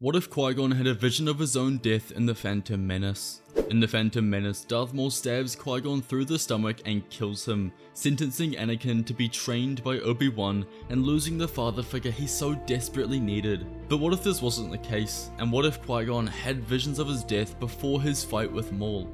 What if Qui Gon had a vision of his own death in The Phantom Menace? In The Phantom Menace, Darth Maul stabs Qui Gon through the stomach and kills him, sentencing Anakin to be trained by Obi-Wan and losing the father figure he so desperately needed. But what if this wasn't the case, and what if Qui Gon had visions of his death before his fight with Maul?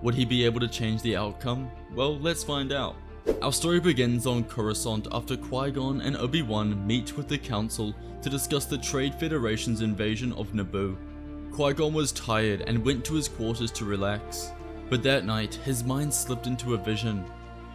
Would he be able to change the outcome? Well, let's find out. Our story begins on Coruscant after Qui Gon and Obi-Wan meet with the Council to discuss the Trade Federation's invasion of Naboo. Qui Gon was tired and went to his quarters to relax, but that night his mind slipped into a vision.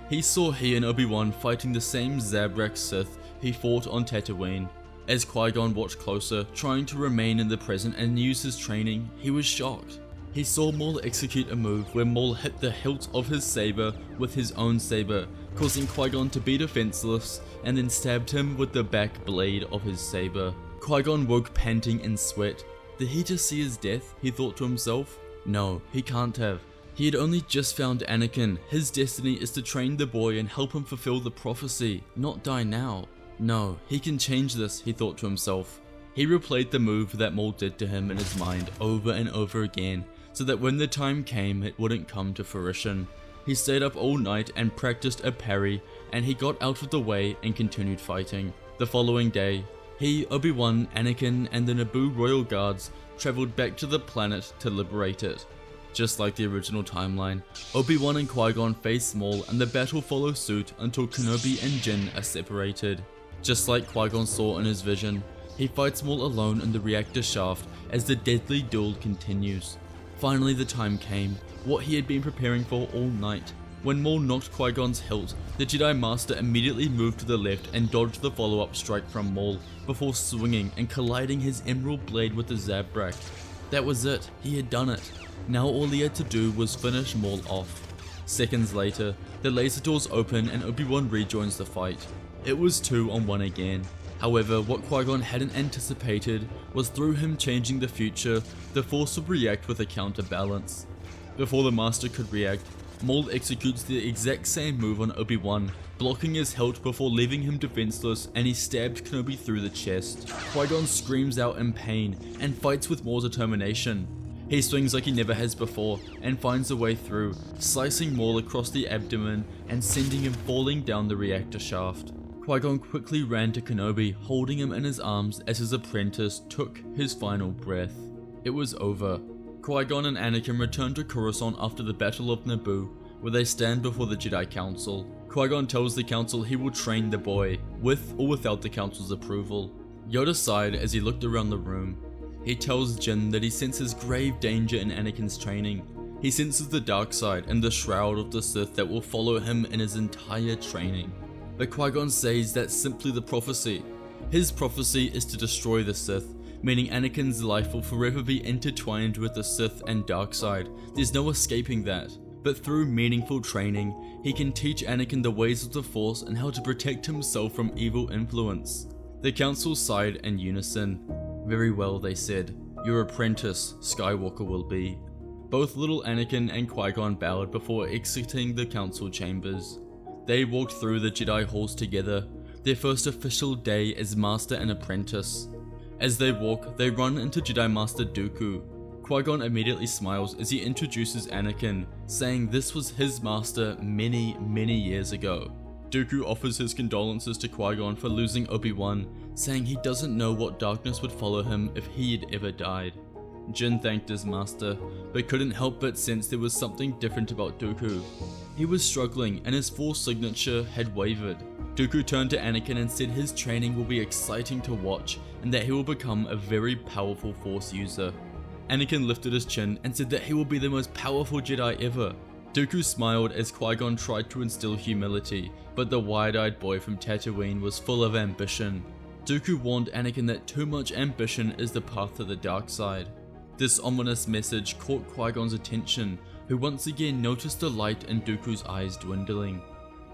He saw he and Obi-Wan fighting the same Zabrak Sith he fought on Tatooine. As Qui Gon watched closer, trying to remain in the present and use his training, he was shocked. He saw Maul execute a move where Maul hit the hilt of his saber with his own saber, causing Qui Gon to be defenseless, and then stabbed him with the back blade of his saber. Qui Gon woke panting in sweat. Did he just see his death? He thought to himself. No, he can't have. He had only just found Anakin. His destiny is to train the boy and help him fulfill the prophecy, not die now. No, he can change this, he thought to himself. He replayed the move that Maul did to him in his mind over and over again, so that when the time came, it wouldn't come to fruition. He stayed up all night and practiced a parry, and he got out of the way and continued fighting. The following day, he, Obi-Wan, Anakin, and the Naboo Royal Guards traveled back to the planet to liberate it. Just like the original timeline, Obi-Wan and Qui-Gon face Maul and the battle follows suit until Kenobi and Jin are separated. Just like Qui-Gon saw in his vision, he fights Maul alone in the reactor shaft as the deadly duel continues. Finally the time came, what he had been preparing for all night. When Maul knocked Qui-Gon's hilt, the Jedi Master immediately moved to the left and dodged the follow-up strike from Maul, before swinging and colliding his emerald blade with the Zabrak. That was it, he had done it. Now all he had to do was finish Maul off. Seconds later, the laser doors open and Obi-Wan rejoins the fight. It was 2-on-1 again. However, what Qui-Gon hadn't anticipated was through him changing the future, the Force would react with a counterbalance. Before the Master could react, Maul executes the exact same move on Obi-Wan, blocking his hilt before leaving him defenseless, and he stabbed Kenobi through the chest. Qui-Gon screams out in pain and fights with more determination. He swings like he never has before and finds a way through, slicing Maul across the abdomen and sending him falling down the reactor shaft. Qui-Gon quickly ran to Kenobi, holding him in his arms as his apprentice took his final breath. It was over. Qui-Gon and Anakin return to Coruscant after the Battle of Naboo, where they stand before the Jedi Council. Qui-Gon tells the Council he will train the boy, with or without the Council's approval. Yoda sighed as he looked around the room. He tells Jin that he senses grave danger in Anakin's training. He senses the darkside and the shroud of the Sith that will follow him in his entire training. But Qui-Gon says that's simply the prophecy. His prophecy is to destroy the Sith, meaning Anakin's life will forever be intertwined with the Sith and darkside. There's no escaping that. But through meaningful training, he can teach Anakin the ways of the Force and how to protect himself from evil influence. The Council sighed in unison. Very well, they said. Your apprentice, Skywalker, will be. Both little Anakin and Qui-Gon bowed before exiting the Council chambers. They walked through the Jedi halls together, their first official day as Master and Apprentice. As they walk, they run into Jedi Master Dooku. Qui-Gon immediately smiles as he introduces Anakin, saying this was his master many years ago. Dooku offers his condolences to Qui-Gon for losing Obi-Wan, saying he doesn't know what darkness would follow him if he had ever died. Jin thanked his master, but couldn't help but sense there was something different about Dooku. He was struggling and his Force signature had wavered. Dooku turned to Anakin and said his training will be exciting to watch and that he will become a very powerful Force user. Anakin lifted his chin and said that he will be the most powerful Jedi ever. Dooku smiled as Qui-Gon tried to instill humility, but the wide-eyed boy from Tatooine was full of ambition. Dooku warned Anakin that too much ambition is the path to the dark side. This ominous message caught Qui-Gon's attention, who once again noticed the light in Dooku's eyes dwindling.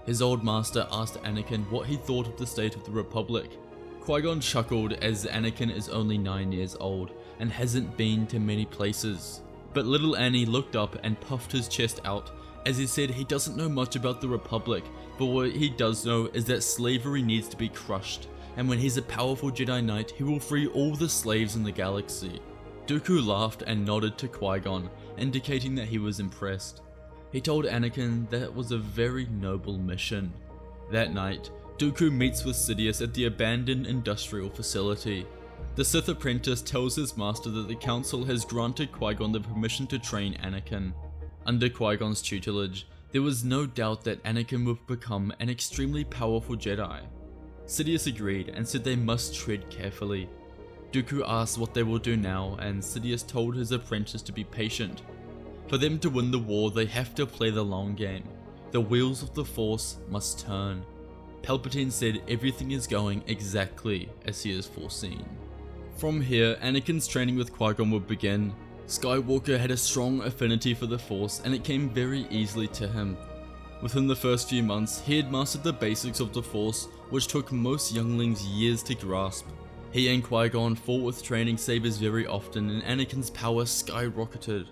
His old master asked Anakin what he thought of the state of the Republic. Qui-Gon chuckled as Anakin is only 9 years old and hasn't been to many places. But little Annie looked up and puffed his chest out as he said he doesn't know much about the Republic, but what he does know is that slavery needs to be crushed and when he's a powerful Jedi Knight, he will free all the slaves in the galaxy. Dooku laughed and nodded to Qui Gon, indicating that he was impressed. He told Anakin that it was a very noble mission. That night, Dooku meets with Sidious at the abandoned industrial facility. The Sith apprentice tells his master that the Council has granted Qui Gon the permission to train Anakin. Under Qui Gon's tutelage, there was no doubt that Anakin would become an extremely powerful Jedi. Sidious agreed and said they must tread carefully. Dooku asked what they will do now, and Sidious told his apprentice to be patient. For them to win the war, they have to play the long game. The wheels of the Force must turn. Palpatine said everything is going exactly as he has foreseen. From here, Anakin's training with Qui Gon would begin. Skywalker had a strong affinity for the Force, and it came very easily to him. Within the first few months, he had mastered the basics of the Force, which took most younglings years to grasp. He and Qui Gon fought with training sabers very often, and Anakin's power skyrocketed.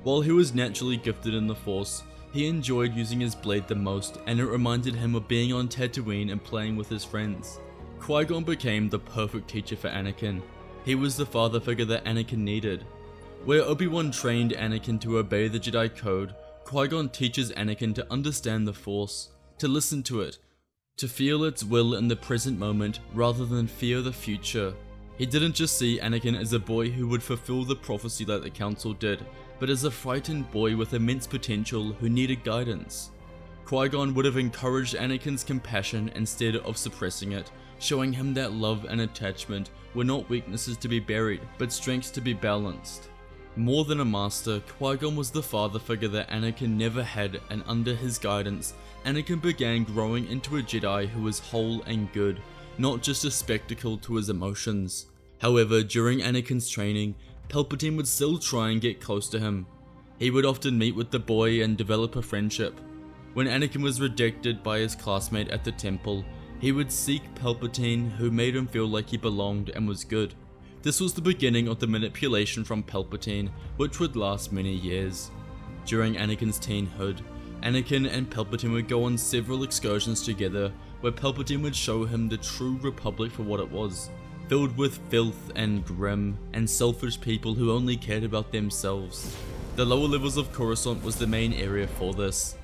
While he was naturally gifted in the Force, he enjoyed using his blade the most, and it reminded him of being on Tatooine and playing with his friends. Qui Gon became the perfect teacher for Anakin. He was the father figure that Anakin needed. Where Obi-Wan trained Anakin to obey the Jedi Code, Qui Gon teaches Anakin to understand the Force, to listen to it, to feel its will in the present moment rather than fear the future. He didn't just see Anakin as a boy who would fulfill the prophecy like the Council did, but as a frightened boy with immense potential who needed guidance. Qui Gon would have encouraged Anakin's compassion instead of suppressing it, showing him that love and attachment were not weaknesses to be buried, but strengths to be balanced. More than a master, Qui Gon was the father figure that Anakin never had, and under his guidance, Anakin began growing into a Jedi who was whole and good, not just a spectacle to his emotions. However, during Anakin's training, Palpatine would still try and get close to him. He would often meet with the boy and develop a friendship. When Anakin was rejected by his classmate at the temple, he would seek Palpatine, who made him feel like he belonged and was good. This was the beginning of the manipulation from Palpatine, which would last many years. During Anakin's teenhood, Anakin and Palpatine would go on several excursions together, where Palpatine would show him the true Republic for what it was, filled with filth and grim and selfish people who only cared about themselves. The lower levels of Coruscant was the main area for this,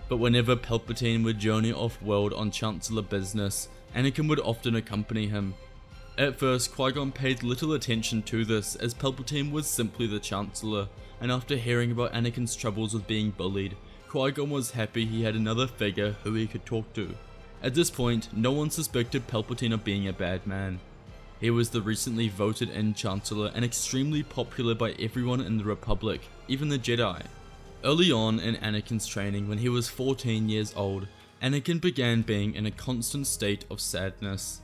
but whenever Palpatine would journey off-world on Chancellor business, Anakin would often accompany him. At first, Qui Gon paid little attention to this, as Palpatine was simply the Chancellor, and after hearing about Anakin's troubles with being bullied, Qui Gon was happy he had another figure who he could talk to. At this point, no one suspected Palpatine of being a bad man. He was the recently voted in Chancellor and extremely popular by everyone in the Republic, even the Jedi. Early on in Anakin's training, when he was 14 years old, Anakin began being in a constant state of sadness.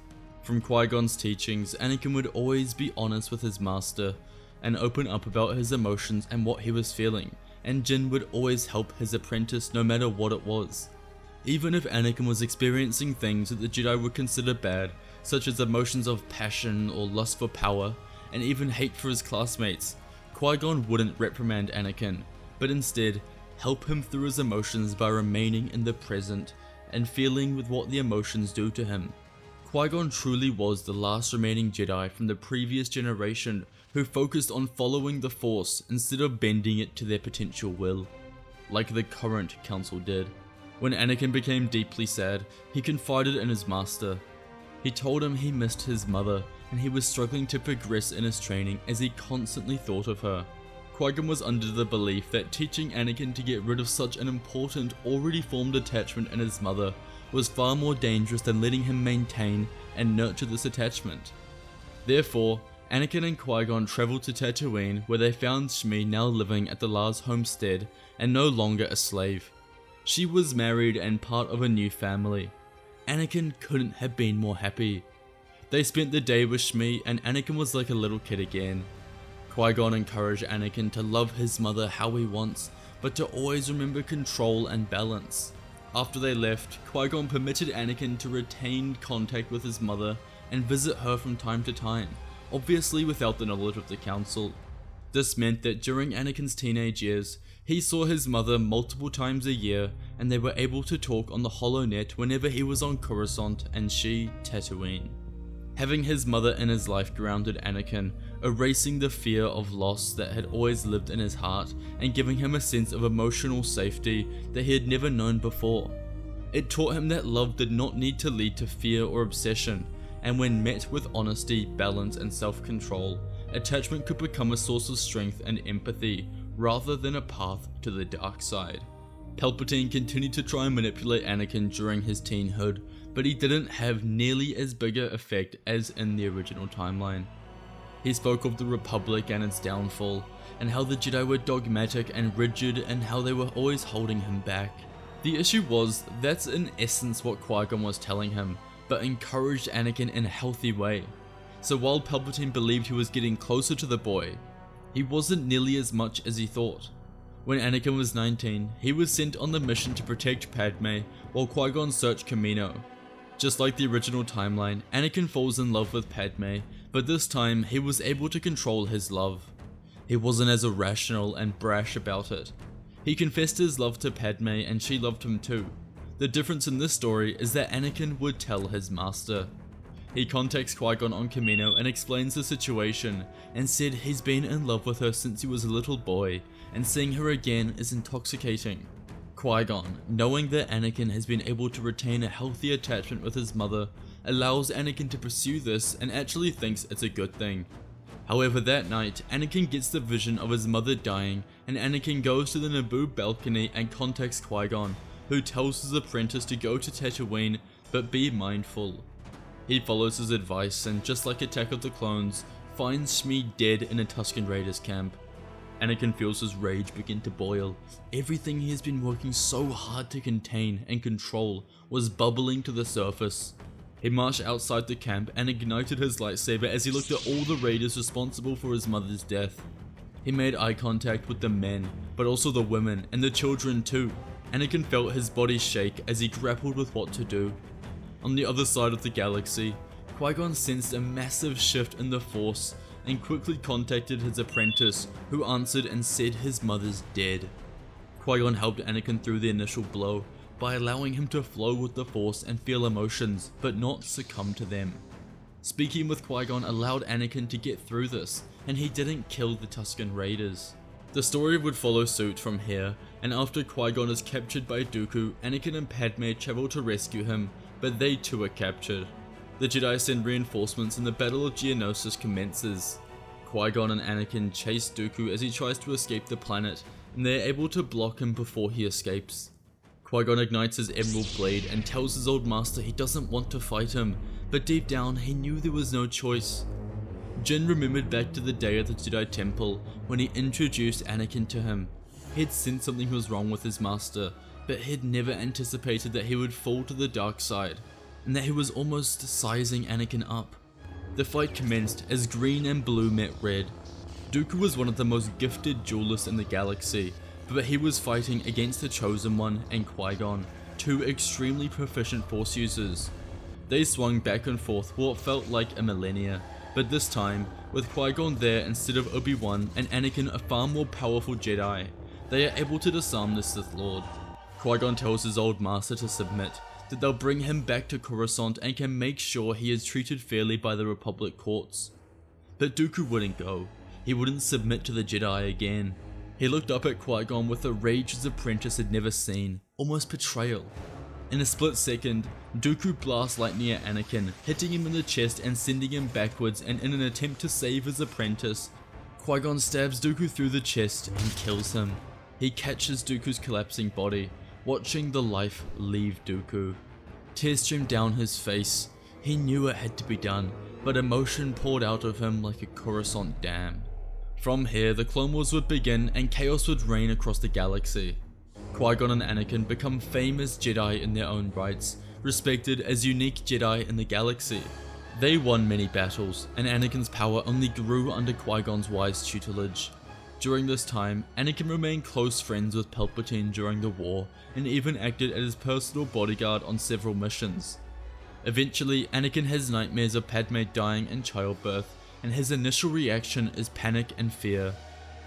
From Qui-Gon's teachings, Anakin would always be honest with his master and open up about his emotions and what he was feeling, and Jin would always help his apprentice no matter what it was. Even if Anakin was experiencing things that the Jedi would consider bad, such as emotions of passion or lust for power, and even hate for his classmates, Qui-Gon wouldn't reprimand Anakin, but instead help him through his emotions by remaining in the present and feeling with what the emotions do to him. Qui-Gon truly was the last remaining Jedi from the previous generation who focused on following the Force instead of bending it to their potential will, like the current Council did. When Anakin became deeply sad, he confided in his master. He told him he missed his mother, and he was struggling to progress in his training as he constantly thought of her. Qui-Gon was under the belief that teaching Anakin to get rid of such an important, already formed attachment in his mother was far more dangerous than letting him maintain and nurture this attachment. Therefore, Anakin and Qui-Gon traveled to Tatooine, where they found Shmi now living at the Lars homestead and no longer a slave. She was married and part of a new family. Anakin couldn't have been more happy. They spent the day with Shmi, and Anakin was like a little kid again. Qui-Gon encouraged Anakin to love his mother how he wants, but to always remember control and balance. After they left, Qui-Gon permitted Anakin to retain contact with his mother and visit her from time to time, obviously without the knowledge of the Council. This meant that during Anakin's teenage years, he saw his mother multiple times a year, and they were able to talk on the HoloNet whenever he was on Coruscant and she Tatooine. Having his mother in his life grounded Anakin, erasing the fear of loss that had always lived in his heart and giving him a sense of emotional safety that he had never known before. It taught him that love did not need to lead to fear or obsession, and when met with honesty, balance, and self-control, attachment could become a source of strength and empathy rather than a path to the dark side. Palpatine continued to try and manipulate Anakin during his teenhood, but he didn't have nearly as big an effect as in the original timeline. He spoke of the Republic and its downfall, and how the Jedi were dogmatic and rigid and how they were always holding him back. The issue was, that's in essence what Qui Gon was telling him, but encouraged Anakin in a healthy way. So while Palpatine believed he was getting closer to the boy, he wasn't nearly as much as he thought. When Anakin was 19, he was sent on the mission to protect Padme while Qui Gon searched Kamino. Just like the original timeline, Anakin falls in love with Padme, but this time he was able to control his love. He wasn't as irrational and brash about it. He confessed his love to Padme and she loved him too. The difference in this story is that Anakin would tell his master. He contacts Qui Gon on Kamino and explains the situation and said he's been in love with her since he was a little boy and seeing her again is intoxicating. Qui Gon, knowing that Anakin has been able to retain a healthy attachment with his mother, allows Anakin to pursue this and actually thinks it's a good thing. However, that night, Anakin gets the vision of his mother dying and Anakin goes to the Naboo balcony and contacts Qui Gon, who tells his apprentice to go to Tatooine but be mindful. He follows his advice and, just like Attack of the Clones, finds Shmi dead in a Tusken Raiders camp. Anakin feels his rage begin to boil. Everything he has been working so hard to contain and control was bubbling to the surface. He marched outside the camp and ignited his lightsaber as he looked at all the raiders responsible for his mother's death. He made eye contact with the men, but also the women and the children too. Anakin felt his body shake as he grappled with what to do. On the other side of the galaxy, Qui Gon sensed a massive shift in the Force and quickly contacted his apprentice, who answered and said his mother's dead. Qui Gon helped Anakin through the initial blow by allowing him to flow with the Force and feel emotions, but not succumb to them. Speaking with Qui Gon allowed Anakin to get through this, and he didn't kill the Tusken Raiders. The story would follow suit from here, and after Qui Gon is captured by Dooku, Anakin and Padme travel to rescue him, but they too are captured. The Jedi send reinforcements and the Battle of Geonosis commences. Qui Gon and Anakin chase Dooku as he tries to escape the planet, and they are able to block him before he escapes. Qui Gon ignites his Emerald Blade and tells his old master he doesn't want to fight him, but deep down he knew there was no choice. Jin remembered back to the day at the Jedi Temple when he introduced Anakin to him. He had sensed something was wrong with his master, but he had never anticipated that he would fall to the dark side, and that he was almost sizing Anakin up. The fight commenced as green and blue met red. Dooku was one of the most gifted duelists in the galaxy, but he was fighting against the Chosen One and Qui Gon, two extremely proficient Force users. They swung back and forth for what felt like a millennia, but this time, with Qui Gon there instead of Obi-Wan and Anakin a far more powerful Jedi, they are able to disarm the Sith Lord. Qui Gon tells his old master to submit, that they'll bring him back to Coruscant and can make sure he is treated fairly by the Republic courts. But Dooku wouldn't go. He wouldn't submit to the Jedi again. He looked up at Qui Gon with a rage his apprentice had never seen, almost betrayal. In a split second, Dooku blasts lightning at Anakin, hitting him in the chest and sending him backwards, and in an attempt to save his apprentice, Qui Gon stabs Dooku through the chest and kills him. He catches Dooku's collapsing body, watching the life leave Dooku. Tears streamed down his face. He knew it had to be done, but emotion poured out of him like a Coruscant dam. From here, the Clone Wars would begin and chaos would reign across the galaxy. Qui Gon and Anakin become famous Jedi in their own rights, respected as unique Jedi in the galaxy. They won many battles, and Anakin's power only grew under Qui Gon's wise tutelage. During this time, Anakin remained close friends with Palpatine during the war, and even acted as his personal bodyguard on several missions. Eventually, Anakin has nightmares of Padme dying in childbirth, and his initial reaction is panic and fear.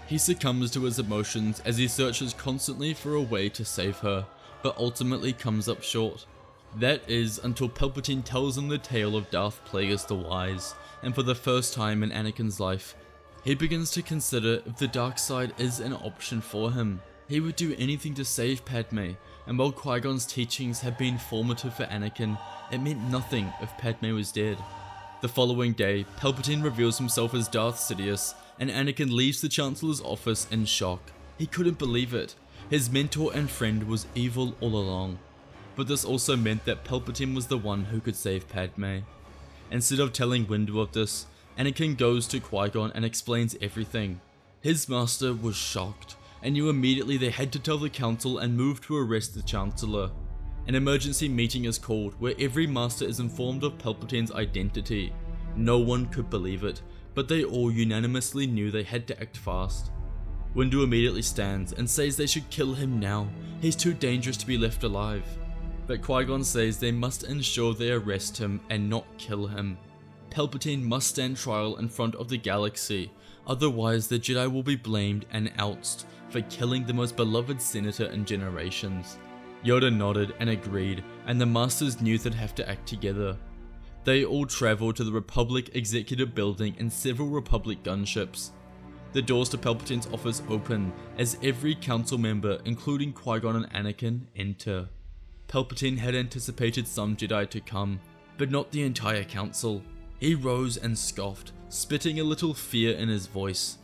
He succumbs to his emotions as he searches constantly for a way to save her, but ultimately comes up short. That is until Palpatine tells him the tale of Darth Plagueis the Wise, and for the first time in Anakin's life, he begins to consider if the dark side is an option for him. He would do anything to save Padme, and while Qui-Gon's teachings had been formative for Anakin, it meant nothing if Padme was dead. The following day, Palpatine reveals himself as Darth Sidious, and Anakin leaves the Chancellor's office in shock. He couldn't believe it. His mentor and friend was evil all along. But this also meant that Palpatine was the one who could save Padme. Instead of telling Windu of this, Anakin goes to Qui-Gon and explains everything. His master was shocked, and knew immediately they had to tell the council and move to arrest the Chancellor. An emergency meeting is called where every master is informed of Palpatine's identity. No one could believe it, but they all unanimously knew they had to act fast. Windu immediately stands and says they should kill him now, he's too dangerous to be left alive. But Qui-Gon says they must ensure they arrest him and not kill him. Palpatine must stand trial in front of the galaxy, otherwise the Jedi will be blamed and ousted for killing the most beloved senator in generations. Yoda nodded and agreed, and the Masters knew they'd have to act together. They all travel to the Republic Executive Building in several Republic gunships. The doors to Palpatine's office open as every council member, including Qui-Gon and Anakin, enter. Palpatine had anticipated some Jedi to come, but not the entire council. He rose and scoffed, spitting a little fear in his voice.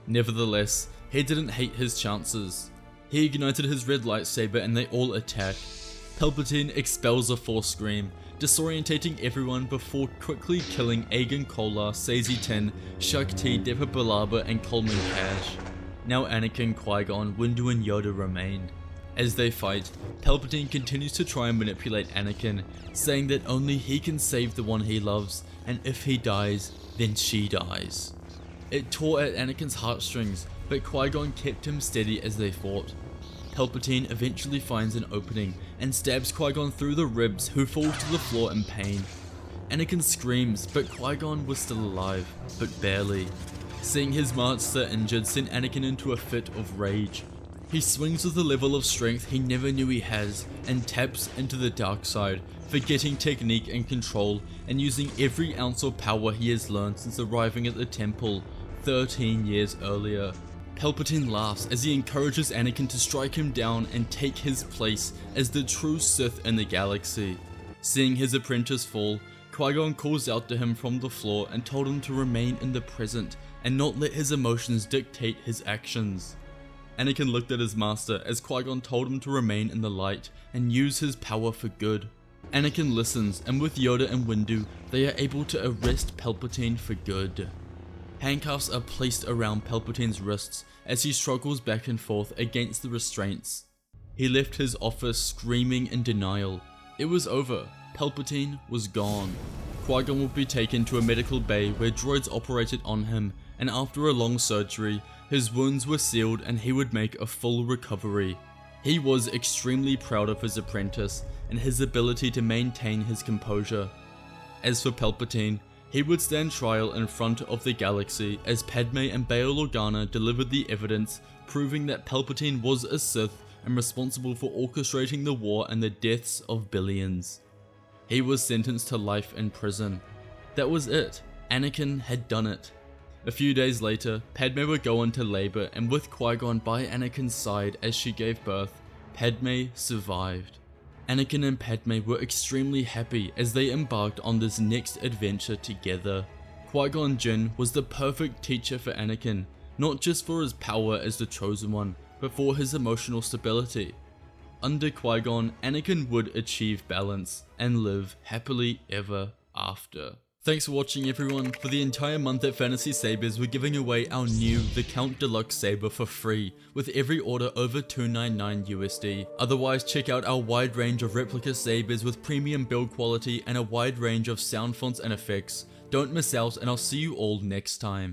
Nevertheless, he didn't hate his chances. He ignited his red lightsaber and they all attack. Palpatine expels a Force Scream, disorientating everyone before quickly killing Aegon Kolar, Saesee Tiin, Shakti, Depa Billaba and Coleman Cash. Now Anakin, Qui-Gon, Windu and Yoda remained. As they fight, Palpatine continues to try and manipulate Anakin, saying that only he can save the one he loves, and if he dies, then she dies. It tore at Anakin's heartstrings, but Qui-Gon kept him steady as they fought. Palpatine eventually finds an opening and stabs Qui-Gon through the ribs, who falls to the floor in pain. Anakin screams, but Qui-Gon was still alive, but barely. Seeing his master injured sent Anakin into a fit of rage. He swings with a level of strength he never knew he has and taps into the dark side, forgetting technique and control and using every ounce of power he has learned since arriving at the temple 13 years earlier. Palpatine laughs as he encourages Anakin to strike him down and take his place as the true Sith in the galaxy. Seeing his apprentice fall, Qui-Gon calls out to him from the floor and told him to remain in the present and not let his emotions dictate his actions. Anakin looked at his master as Qui-Gon told him to remain in the light and use his power for good. Anakin listens, and with Yoda and Windu, they are able to arrest Palpatine for good. Handcuffs are placed around Palpatine's wrists as he struggles back and forth against the restraints. He left his office screaming in denial. It was over. Palpatine was gone. Qui-Gon would be taken to a medical bay where droids operated on him, and after a long surgery, his wounds were sealed and he would make a full recovery. He was extremely proud of his apprentice and his ability to maintain his composure. As for Palpatine, he would stand trial in front of the galaxy as Padme and Bail Organa delivered the evidence proving that Palpatine was a Sith and responsible for orchestrating the war and the deaths of billions. He was sentenced to life in prison. That was it. Anakin had done it. A few days later, Padme would go into labor, and with Qui-Gon by Anakin's side as she gave birth, Padme survived. Anakin and Padme were extremely happy as they embarked on this next adventure together. Qui-Gon Jinn was the perfect teacher for Anakin, not just for his power as the Chosen One, but for his emotional stability. Under Qui-Gon, Anakin would achieve balance and live happily ever after. Thanks for watching everyone. For the entire month at Fantasy Sabers, we're giving away our new The Count Deluxe Saber for free with every order over $299 USD. Otherwise, check out our wide range of replica sabers with premium build quality and a wide range of sound fonts and effects. Don't miss out, and I'll see you all next time.